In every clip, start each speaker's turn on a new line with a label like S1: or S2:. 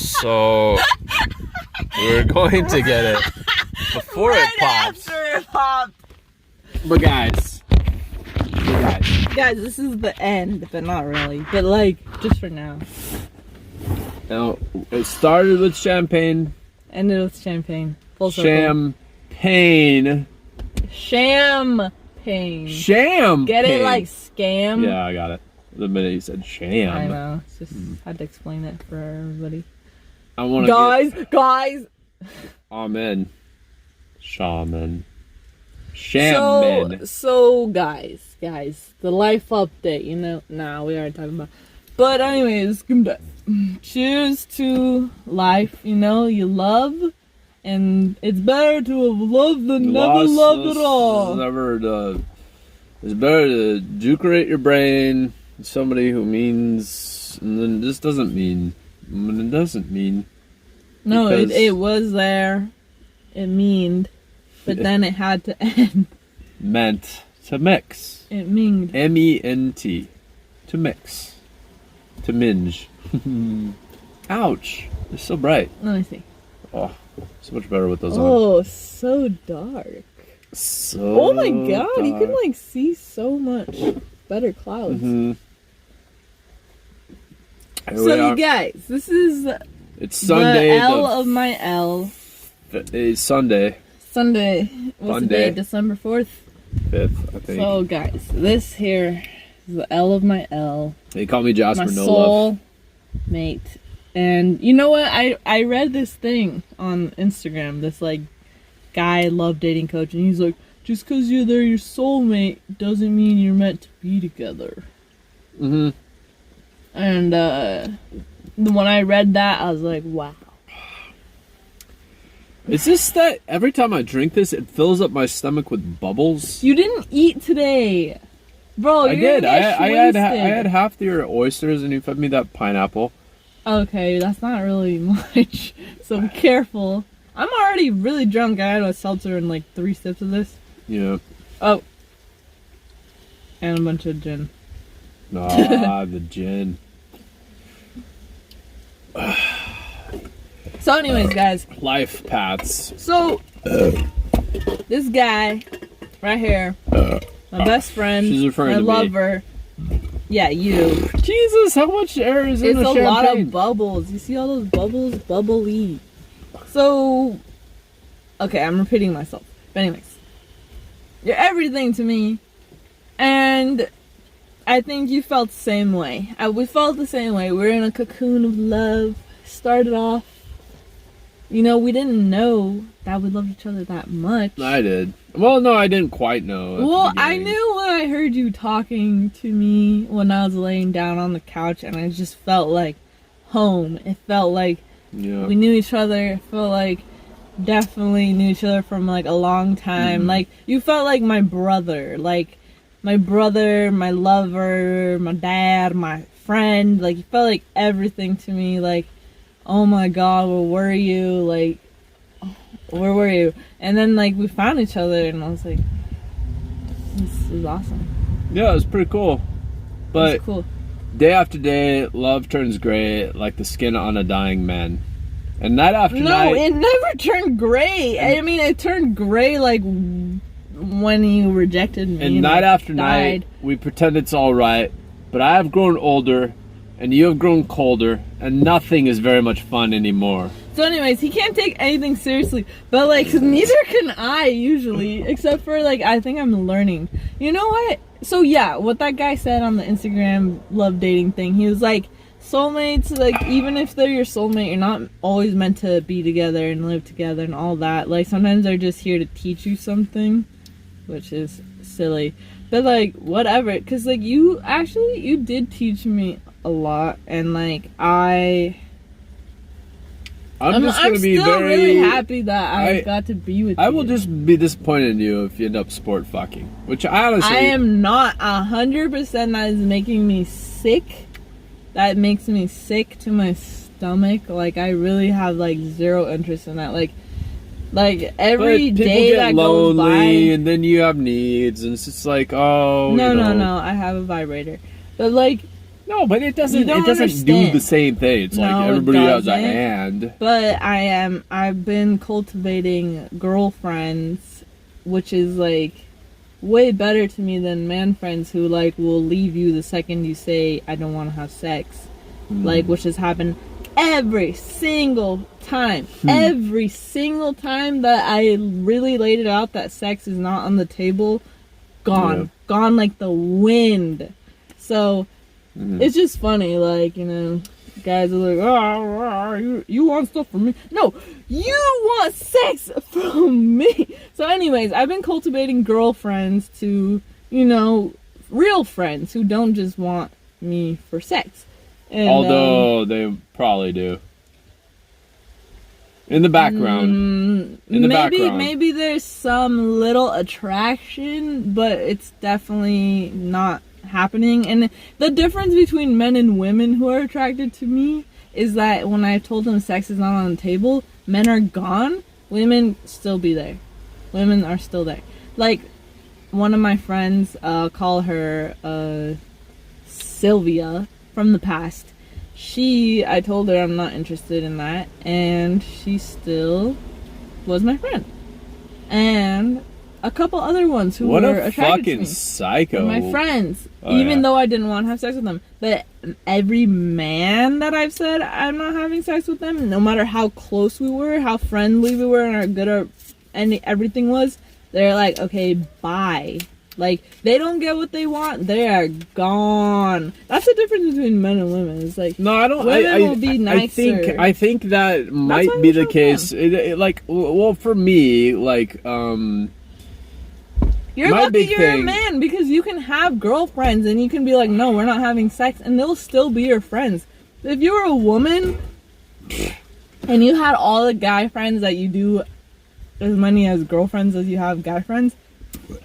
S1: So we're going to get it before
S2: right
S1: it pops.
S2: After it popped.
S1: But guys,
S2: Guys, this is the end, but not really. But like, just for now.
S1: now it started with champagne.
S2: Ended with champagne. Full circle.
S1: Champagne.
S2: Champagne.
S1: Sham.
S2: Get it like scam?
S1: Yeah, I got it. The minute you said sham.
S2: I know. It's just had to explain it for everybody.
S1: I want
S2: to guys.
S1: Amen. Shaman. Shaman.
S2: So guys, the life update, you know. Nah, we already talking about. But anyways, cheers to life, you know, you love, and it's better to have loved than never loved at all.
S1: It's better to decorate your brain with somebody who means, and then this doesn't mean, and it doesn't mean.
S2: No, it was there. It meaned, but then it had to end.
S1: Meant to mix.
S2: It minged.
S1: M-E-N-T. To mix. To minge. Ouch. They're so bright.
S2: Let me see.
S1: Oh, so much better with those on.
S2: Oh, so dark.
S1: So
S2: Oh my god,
S1: dark.
S2: you can like see so much better clouds.
S1: Mm-hmm.
S2: So you guys, this is
S1: it's Sunday.
S2: The L of my L.
S1: It's Sunday.
S2: Sunday. What's the day? December 4th?
S1: 5th, I think.
S2: So guys, this here is the L of my L.
S1: They call me Jasper
S2: My
S1: No
S2: soul
S1: Love.
S2: mate. And you know what? I read this thing on Instagram. This like guy love dating coach, and he's like, just because they're your soulmate doesn't mean you're meant to be together.
S1: Mm-hmm.
S2: And when I read that, I was like, wow.
S1: Is this that every time I drink this, it fills up my stomach with bubbles?
S2: You didn't eat today, bro.
S1: I did. I had half your oysters, and you fed me that pineapple.
S2: Okay, that's not really much. So be careful. I'm already really drunk. I had a seltzer and like 3 sips of this.
S1: Yeah.
S2: Oh. And a bunch of gin.
S1: Ah, the gin.
S2: So anyways, guys.
S1: Life paths.
S2: So, this guy right here, my best friend,
S1: She's referring
S2: my
S1: to me.
S2: lover. Yeah, you.
S1: Jesus, how much air is in the champagne?
S2: It's a lot of bubbles. You see all those bubbles? Bubbly. So, okay, I'm repeating myself. But anyways, you're everything to me. And I think you felt the same way. We felt the same way. We're in a cocoon of love. Started off, you know, we didn't know that we loved each other that much.
S1: I did. Well, no, I didn't quite know.
S2: Well, I knew when I heard you talking to me when I was laying down on the couch, and I just felt like home. It felt like we knew each other. It felt like definitely knew each other from like a long time. Mm-hmm. Like, you felt like my brother. Like, my brother, my lover, my dad, my friend. Like, you felt like everything to me. Like, oh my god, where were you? Like, where were you? And then like we found each other, and I was like, this is awesome.
S1: Yeah, it was pretty cool. But
S2: cool.
S1: Day after day, love turns gray like the skin on a dying man. And night after night...
S2: No, it never turned gray. I mean, it turned gray like when you rejected me.
S1: And night after night, we pretend it's alright. But I have grown older, and you have grown colder, and nothing is very much fun anymore.
S2: So anyways, he can't take anything seriously, but like, neither can I usually, except for like, I think I'm learning. You know what? So yeah, what that guy said on the Instagram love dating thing, he was like, soulmates, like, even if they're your soulmate, you're not always meant to be together and live together and all that. Like, sometimes they're just here to teach you something, which is silly. But like, whatever, because like, you did teach me a lot, and like, I'm just gonna be still really happy that I got to be with you.
S1: I will just be disappointed in you if you end up sport fucking, which I honestly...
S2: I am not 100%. That is making me sick. That makes me sick to my stomach. Like, I really have like zero interest in that. Like every day that goes by,
S1: and then you have needs, and it's just like, oh,
S2: no, I have a vibrator, but like,
S1: No, but it doesn't.
S2: You don't
S1: It doesn't do
S2: understand.
S1: the same thing. It's
S2: No,
S1: like
S2: it
S1: everybody has a
S2: doesn't.
S1: hand.
S2: But I've been cultivating girlfriends, which is like way better to me than man friends who like will leave you the second you say I don't want to have sex. Like, which has happened every single time. Every single time that I really laid it out that sex is not on the table, gone.
S1: Yeah.
S2: Gone like the wind. So it's just funny, like, you know, guys are like, you want stuff from me? No, you want sex from me. So anyways, I've been cultivating girlfriends to, you know, real friends who don't just want me for sex. And,
S1: Although they probably do. In the background.
S2: maybe there's some little attraction, but it's definitely not happening. And the difference between men and women who are attracted to me is that when I told them sex is not on the table, men are gone, women still be there. Women are still there. Like, one of my friends, call her Sylvia from the past. I told her I'm not interested in that, and she still was my friend. And a couple other ones who
S1: What
S2: were
S1: a
S2: attracted to
S1: fucking
S2: me.
S1: psycho.
S2: They're my friends,
S1: Oh,
S2: even
S1: yeah.
S2: though I didn't want to have sex with them. But every man that I've said I'm not having sex with them, no matter how close we were, how friendly we were, and how good everything was, they're like, okay, bye. Like, they don't get what they want, they are gone. That's the difference between men and women. It's like,
S1: No, I don't.
S2: women will be nicer.
S1: I think that might
S2: why
S1: be
S2: we
S1: the
S2: chose
S1: case. Like, well, for me, like,
S2: You're
S1: my
S2: lucky
S1: big
S2: you're a
S1: thing-
S2: man because you can have girlfriends and you can be like, no, we're not having sex, and they'll still be your friends. If you were a woman and you had all the guy friends that you do as many as girlfriends as you have guy friends,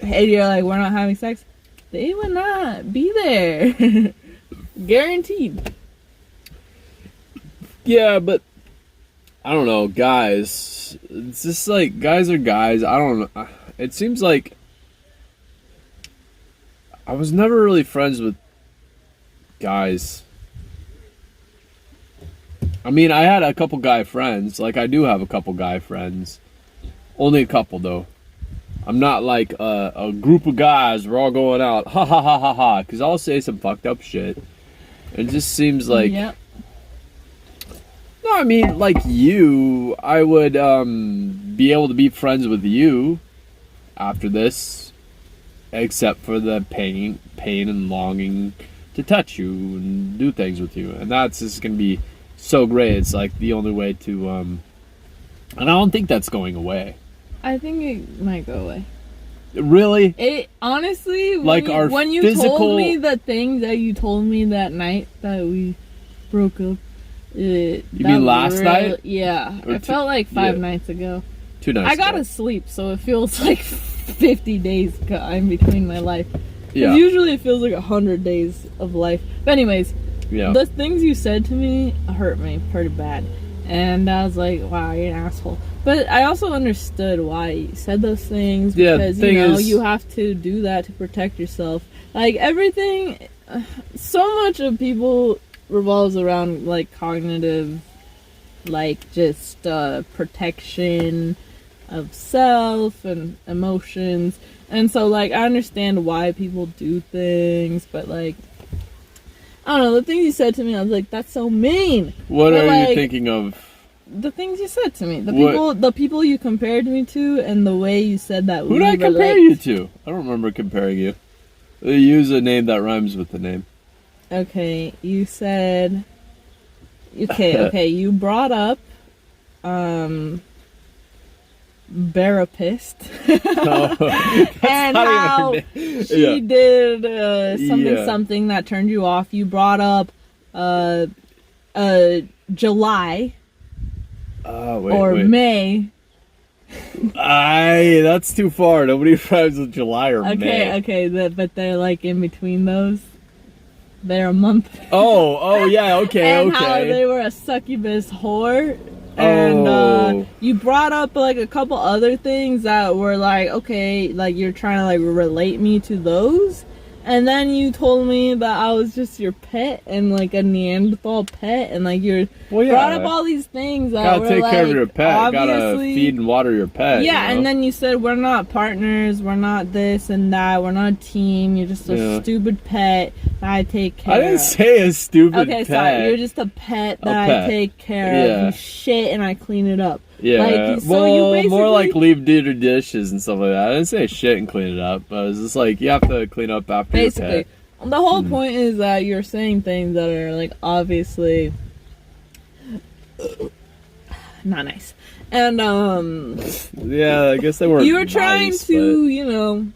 S2: and you're like, we're not having sex, they would not be there. Guaranteed.
S1: yeah, but I don't know, guys. It's just like guys are guys. I don't know. It seems like I was never really friends with guys. I mean, I had a couple guy friends. Like, I do have a couple guy friends. Only a couple, though. I'm not like a group of guys. We're all going out. Ha ha ha ha ha. Because I'll say some fucked up shit. It just seems like...
S2: Yep.
S1: No, I mean, like you, I would be able to be friends with you after this. Except for the pain and longing to touch you and do things with you. And that's just going to be so great. It's like the only way to... And I don't think that's going away.
S2: I think it might go away.
S1: Really?
S2: It honestly,
S1: Like our
S2: when you
S1: physical-
S2: told me the thing that you told me that night that we broke up. You
S1: mean last night?
S2: Yeah,
S1: Or
S2: it felt like 5
S1: yeah.
S2: nights ago.
S1: 2 nights
S2: I gotta
S1: ago.
S2: sleep, so it feels like 50 days in between my life. 'Cause
S1: Yeah.
S2: usually it feels like 100 days of life. But anyways,
S1: Yeah.
S2: the things you said to me hurt me pretty bad. And I was like, wow, you're an asshole. But I also understood why you said those things.
S1: Yeah,
S2: Because,
S1: thing
S2: you know,
S1: is-
S2: you have to do that to protect yourself. Like, everything, so much of people revolves around, like, cognitive, like, just protection of self and emotions. And so, like, I understand why people do things, but, like, I don't know, the things you said to me, I was like, that's so mean.
S1: What
S2: But,
S1: are
S2: like,
S1: you thinking of?
S2: The things you said to me,
S1: What?
S2: the people you compared me to, and the way you said that.
S1: Who did I compare you to? I don't remember comparing you. Use a name that rhymes with the name.
S2: Okay, you said. Okay, you brought up, Barapist. And
S1: not even
S2: how
S1: her name.
S2: she
S1: Yeah.
S2: did
S1: Yeah.
S2: something that turned you off. You brought up July
S1: Wait.
S2: May.
S1: That's too far. Nobody rhymes with July or May.
S2: Okay, but they're like in between those. They're a month.
S1: Oh, yeah, okay,
S2: And how
S1: okay.
S2: they were a succubus whore. And
S1: Oh.
S2: you brought up like a couple other things that were like, okay, like you're trying to like relate me to those. And then you told me that I was just your pet and like a Neanderthal pet, and like you're brought up all these things that
S1: gotta
S2: were
S1: take
S2: like,
S1: care of your pet. Gotta
S2: obviously,
S1: feed and water your pet.
S2: yeah,
S1: you know?
S2: and then you said we're not partners, we're not this and that, we're not a team. You're just a stupid pet that I take care of.
S1: I didn't say a stupid pet.
S2: Okay, sorry, you're just a pet that I take care of. You shit and I clean it up.
S1: Yeah,
S2: like, so
S1: well,
S2: you basically,
S1: more like leave dirty dishes and stuff like that. I didn't say shit and clean it up, but it's just like you have to clean up after your pet.
S2: The whole point is that you're saying things that are like obviously not nice, and
S1: yeah, I guess they weren't.
S2: You were trying
S1: nice,
S2: to, you know.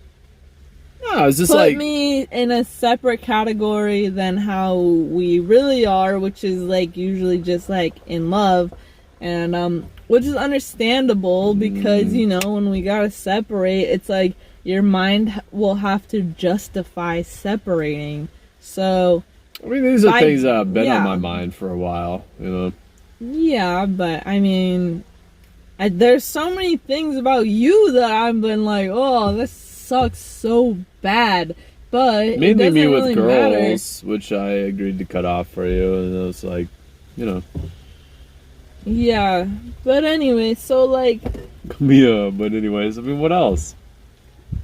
S1: No, it's just
S2: put
S1: like
S2: me in a separate category than how we really are, which is like usually just like in love, and which is understandable because you know when we gotta separate, it's like your mind will have to justify separating. So
S1: I mean, these are things that have been on my mind for a while, you know.
S2: Yeah, but I mean, there's so many things about you that I've been like, oh, this sucks so bad. But
S1: mainly me with
S2: really
S1: girls, which I agreed to cut off for you, and it was like, you know.
S2: Yeah, but anyway, so like.
S1: Yeah, but anyways, I mean, what else?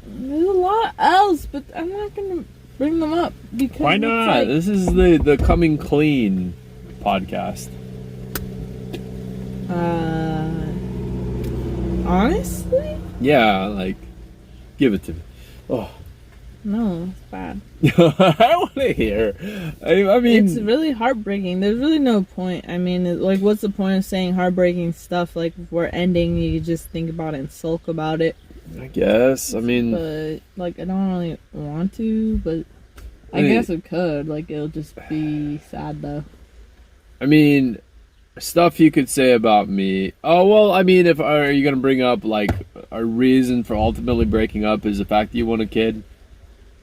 S2: There's a lot else, but I'm not gonna bring them up because
S1: why not?
S2: Like,
S1: this is the coming clean podcast.
S2: Honestly?
S1: Yeah, like, give it to me. Oh.
S2: No, it's bad.
S1: I want to hear. I mean,
S2: it's really heartbreaking. There's really no point. I mean, like, what's the point of saying heartbreaking stuff? Like, if we're ending, you just think about it and sulk about it.
S1: I guess. I mean,
S2: but like, I don't really want to. But I guess it could. Like, it'll just be sad though.
S1: I mean, stuff you could say about me. Oh well, I mean, if are you gonna bring up like a reason for ultimately breaking up is the fact that you want a kid?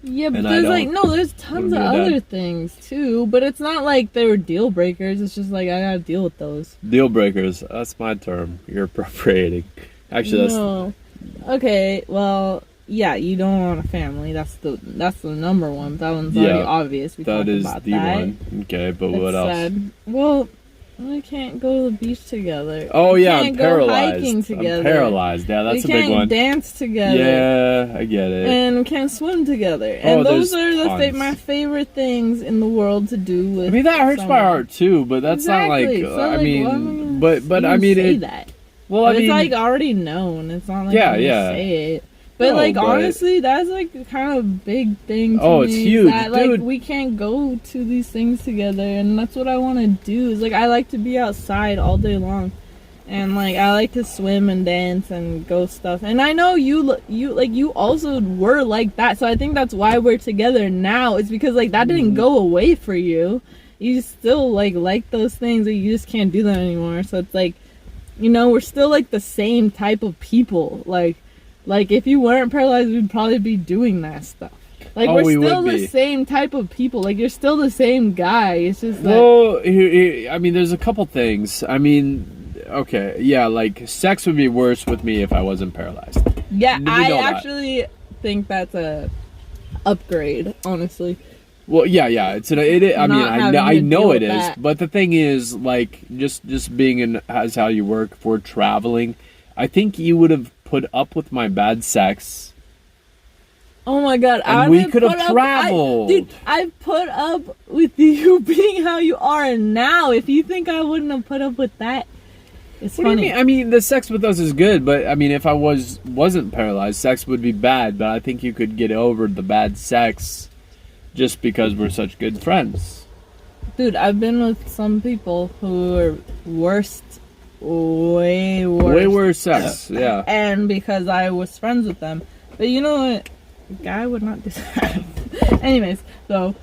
S2: Yeah, but there's like there's tons of other things too. But it's not like they were deal breakers. It's just like I gotta deal with those.
S1: Deal breakers. That's my term. You're appropriating. Actually,
S2: no. Okay, well, yeah, you don't want a family. That's the number one. That one's already obvious. We talked about that. One.
S1: Okay, but what else?
S2: Well, we can't go to the beach together.
S1: Oh yeah, I'm paralyzed.
S2: Go hiking together.
S1: I'm paralyzed. Yeah, that's a big one.
S2: We can't dance together.
S1: Yeah, I get it.
S2: And we can't swim together. And those are my favorite things in the world to do with.
S1: I mean, that hurts my heart too, but that's not like.
S2: So,
S1: I mean, but I mean it.
S2: That.
S1: Well,
S2: but
S1: I mean,
S2: it's like already known. It's not like you say it. But
S1: no,
S2: like honestly, that's like a kind of big thing to me.
S1: It's huge,
S2: that,
S1: dude.
S2: Like we can't go to these things together, and that's what I want to do. Is like I like to be outside all day long, and like I like to swim and dance and go stuff. And I know you also were like that, so I think that's why we're together now. It's because like that didn't go away for you. You still like those things, but you just can't do them anymore. So it's like, you know, we're still like the same type of people. Like if you weren't paralyzed, we'd probably be doing that stuff. Like we're still the same type of people. Like you're still the same guy. It's just like,
S1: well, I mean, there's a couple things. I mean, okay, yeah, like sex would be worse with me if I wasn't paralyzed.
S2: Yeah, I actually think that's a upgrade, honestly.
S1: Well, yeah, I mean, I know it is, but the thing is, like, just being in as how you work for traveling, I think you would have put up with my bad sex.
S2: Oh my god,
S1: and we could have traveled.
S2: Dude, I put up with you being how you are now. If you think I wouldn't have put up with that, it's funny.
S1: What do you mean? I mean, the sex with us is good, but I mean, if I wasn't paralyzed, sex would be bad. But I think you could get over the bad sex just because we're such good friends.
S2: Dude, I've been with some people who are way worse sex,
S1: yeah.
S2: And because I was friends with them. But you know what? A guy would not do that. Anyways, so